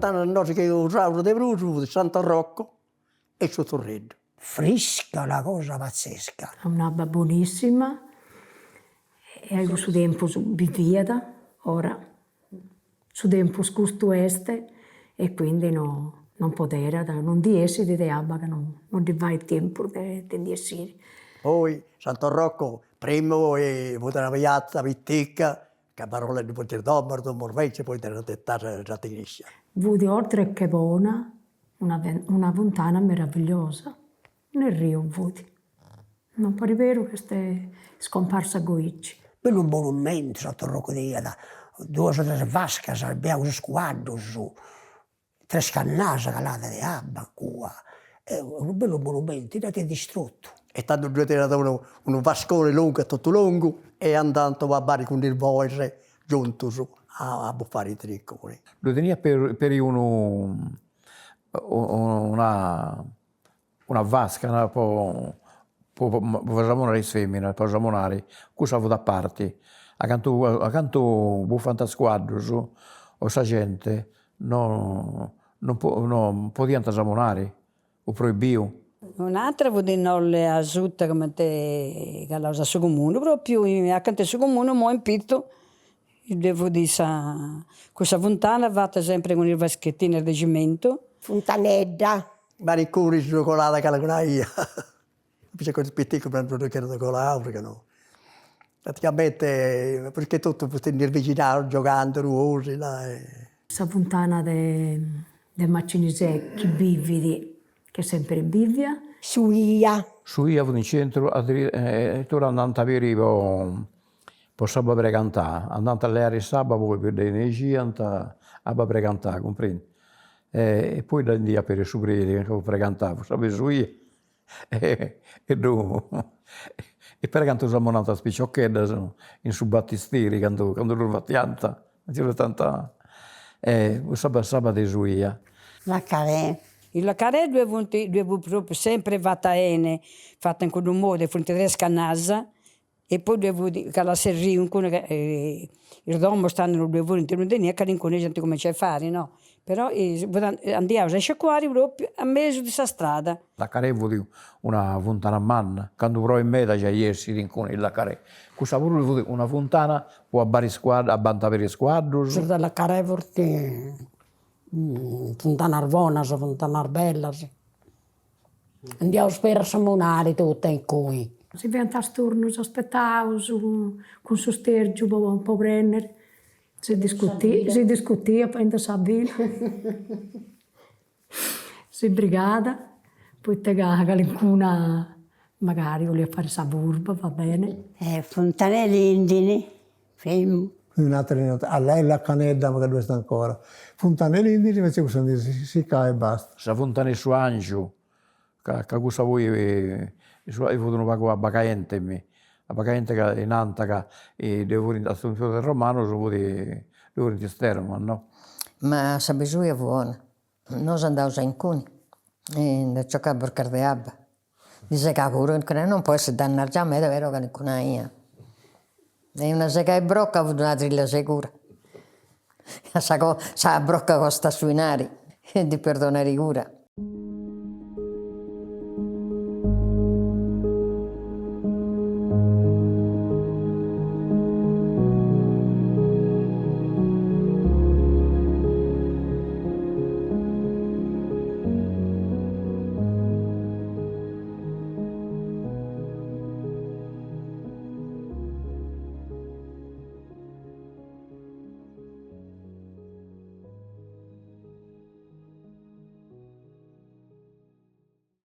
fontana nostra che usavano di Bruce, Santo Rocco e Sottorreddo. Fresca, una cosa pazzesca. Un'abba buonissima, e a su tempo viviata, ora su tempo scusto este, e quindi non poteva, non di essere di abba che non aveva il tempo di essere. Poi Santo Rocco, prima una piazza pittica, che parola di poter dormire, invece poi era dettata la Tigriscia. Vudi oltre che buona, una fontana meravigliosa, nel Rio vudi. Non pare vero che è scomparsa Goici. Per un monumento sotto il Rocco di Iada, due o tre vasche, abbiamo squadro su, tre scannase calate di abba qua. È un bello monumento, non è distrutto. E tanto due tirato un vascone lungo, tutto lungo, e andando a bari con il voce, giunto su a buffare i triccoli. Lo tenia per una vasca, un po' facciamo le femmine, poi facciamo cosa da parte. Accanto buffanta squadro su, o sa gente non podia andare, o proibio. Un'altra vuol dire non le asciutta come te che la usa su comune, proprio accanto al suo comune, mo in pitto, devo dire, questa fontana va sempre con il vaschettino al reggimento. Fontanedda. Manicuri di cioccolata che la conaia. Invece con il piccolo prendo che era con l'altra, no. Praticamente, perché tutto nel vicinato, giocando, ruosi, là. Questa fontana del Maccini Secchi, bividi, che è sempre in bivia. Suia. Su io in centro, addirittura andando a vedere per sabato per cantare, andando alle sabato poi per l'energia, andando a cantare, comprendi? E poi da lì per i superiori, per cantare, sapete su io. E per quanto siamo andati a spicciocchetta in su battisteri, quando loro fattianta, c'era tanta... sabato su io. La carè. La carè due proprio sempre fatta fatta in quel modo, fronte tre scannasa, e poi devo dire che la serrì, il domo stanno due volte, non tenia che l'incone gente comincia a fare, no? Però andiamo a sciacquare proprio a mezzo di questa strada. La carè vuol dire una fontana a manna, quando però in meta c'è ieri l'incone la carè. Questa vuol dire una fontana può abbare squadre, abbanta per squadre. La carè forte, fontana arvona, fontana bella. Andiamo per samonare tutte in cui. Si venta a turno, si aspettava con suo stergio un po' prendere. Si discutia, poi in Sabina. Si brigata, poi te qualcuna magari voleva fare sa burba, va bene. Fontanelli Indini, film. Un'altra, a lei la canedda, ma che dove sta ancora. Fontanelli Indini invece cosa si cade e basta. Sa fontana su Angio, che cosa vuoi, io voglio pagare a Bacaente, a Bacaente che in Antaca, e devo andare a Stonfio del Romano, devo andare a Stermo, no? Ma sa bisogna è buona. Noi andiamo in Cuni, e giocare per Cardeabba. Dice che pure non può essere dannare già a me, davvero che non è io. E una sega e brocca ha avuto una trilla sicura. Sa brocca costa sui nari, e di perdonare cura.